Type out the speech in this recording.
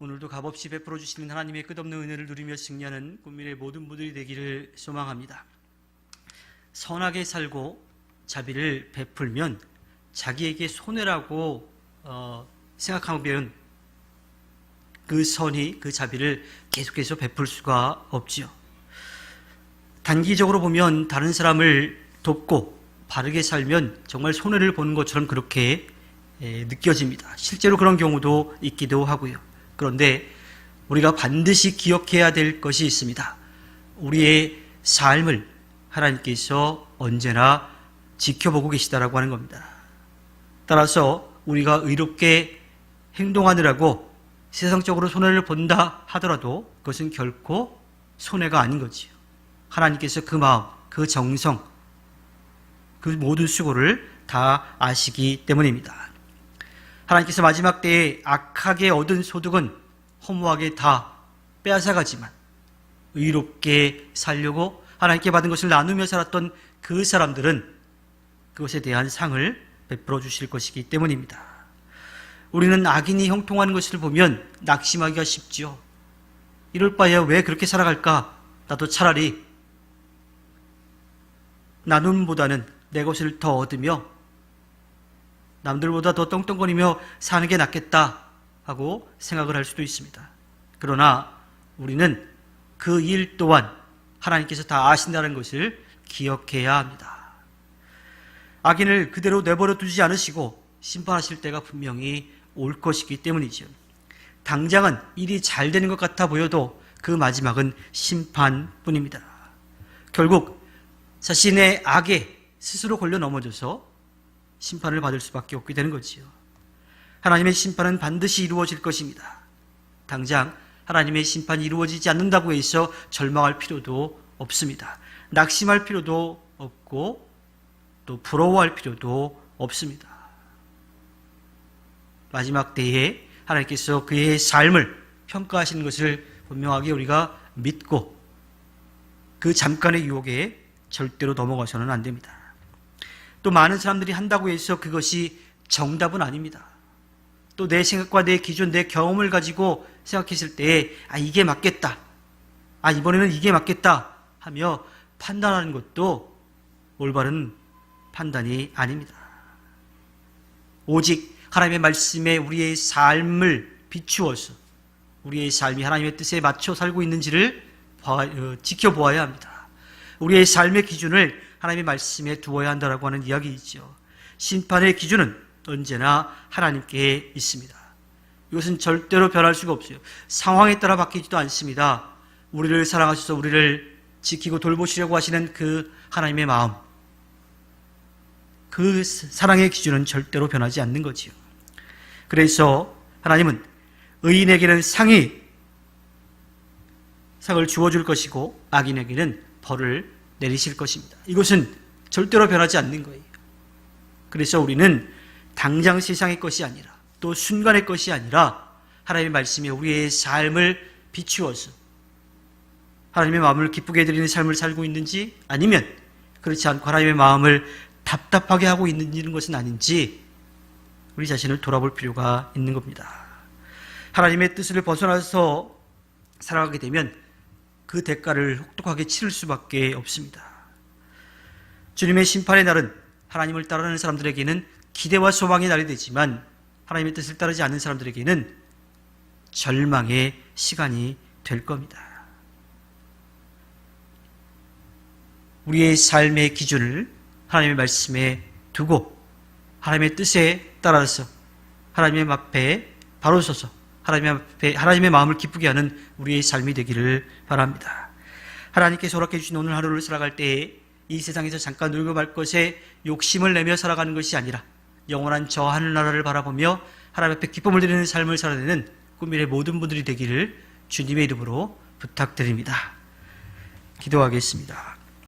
오늘도 값없이 베풀어 주시는 하나님의 끝없는 은혜를 누리며 승리하는 꿈미래 모든 분들이 되기를 소망합니다. 선하게 살고 자비를 베풀면 자기에게 손해라고 생각하면 그 선이, 그 자비를 계속해서 베풀 수가 없지요. 단기적으로 보면 다른 사람을 돕고 바르게 살면 정말 손해를 보는 것처럼 그렇게 느껴집니다. 실제로 그런 경우도 있기도 하고요. 그런데 우리가 반드시 기억해야 될 것이 있습니다. 우리의 삶을 하나님께서 언제나 지켜보고 계시다라고 하는 겁니다. 따라서 우리가 의롭게 행동하느라고 세상적으로 손해를 본다 하더라도 그것은 결코 손해가 아닌 거지요. 하나님께서 그 마음, 그 정성, 그 모든 수고를 다 아시기 때문입니다. 하나님께서 마지막 때에 악하게 얻은 소득은 허무하게 다 빼앗아가지만 의롭게 살려고 하나님께 받은 것을 나누며 살았던 그 사람들은 그것에 대한 상을 베풀어 주실 것이기 때문입니다. 우리는 악인이 형통하는 것을 보면 낙심하기가 쉽지요. 이럴 바에야 왜 그렇게 살아갈까? 나도 차라리 나눔보다는 내 것을 더 얻으며 남들보다 더 떵떵거리며 사는 게 낫겠다 하고 생각을 할 수도 있습니다. 그러나 우리는 그 일 또한 하나님께서 다 아신다는 것을 기억해야 합니다. 악인을 그대로 내버려 두지 않으시고 심판하실 때가 분명히 올 것이기 때문이죠. 당장은 일이 잘 되는 것 같아 보여도 그 마지막은 심판뿐입니다. 결국 자신의 악에 스스로 걸려 넘어져서 심판을 받을 수밖에 없게 되는 거지요. 하나님의 심판은 반드시 이루어질 것입니다. 당장 하나님의 심판이 이루어지지 않는다고 해서 절망할 필요도 없습니다. 낙심할 필요도 없고 또 부러워할 필요도 없습니다. 마지막 때에 하나님께서 그의 삶을 평가하시는 것을 분명하게 우리가 믿고 그 잠깐의 유혹에 절대로 넘어가서는 안 됩니다. 또 많은 사람들이 한다고 해서 그것이 정답은 아닙니다. 또 내 생각과 내 기준, 내 경험을 가지고 생각했을 때에 이게 맞겠다. 이번에는 이게 맞겠다 하며 판단하는 것도 올바른 판단이 아닙니다. 오직 하나님의 말씀에 우리의 삶을 비추어서 우리의 삶이 하나님의 뜻에 맞춰 살고 있는지를 지켜보아야 합니다. 우리의 삶의 기준을 하나님의 말씀에 두어야 한다고 하는 이야기이죠. 심판의 기준은 언제나 하나님께 있습니다. 이것은 절대로 변할 수가 없어요. 상황에 따라 바뀌지도 않습니다. 우리를 사랑하셔서 우리를 지키고 돌보시려고 하시는 그 하나님의 마음, 그 사랑의 기준은 절대로 변하지 않는 거지요. 그래서 하나님은 의인에게는 상을 주어줄 것이고 악인에게는 벌을 내리실 것입니다. 이것은 절대로 변하지 않는 거예요. 그래서 우리는 당장 세상의 것이 아니라 또 순간의 것이 아니라 하나님의 말씀에 우리의 삶을 비추어서 하나님의 마음을 기쁘게 해드리는 삶을 살고 있는지 아니면 그렇지 않고 하나님의 마음을 답답하게 하고 있는 것은 아닌지 우리 자신을 돌아볼 필요가 있는 겁니다. 하나님의 뜻을 벗어나서 살아가게 되면 그 대가를 혹독하게 치를 수밖에 없습니다. 주님의 심판의 날은 하나님을 따르는 사람들에게는 기대와 소망의 날이 되지만 하나님의 뜻을 따르지 않는 사람들에게는 절망의 시간이 될 겁니다. 우리의 삶의 기준을 하나님의 말씀에 두고 하나님의 뜻에 따라서 하나님의 앞에 바로 서서 하나님의 마음을 기쁘게 하는 우리의 삶이 되기를 바랍니다. 하나님께서 허락해 주신 오늘 하루를 살아갈 때에 이 세상에서 잠깐 늙어갈 것에 욕심을 내며 살아가는 것이 아니라 영원한 저 하늘나라를 바라보며 하나님 앞에 기쁨을 드리는 삶을 살아내는 꿈미래 모든 분들이 되기를 주님의 이름으로 부탁드립니다. 기도하겠습니다.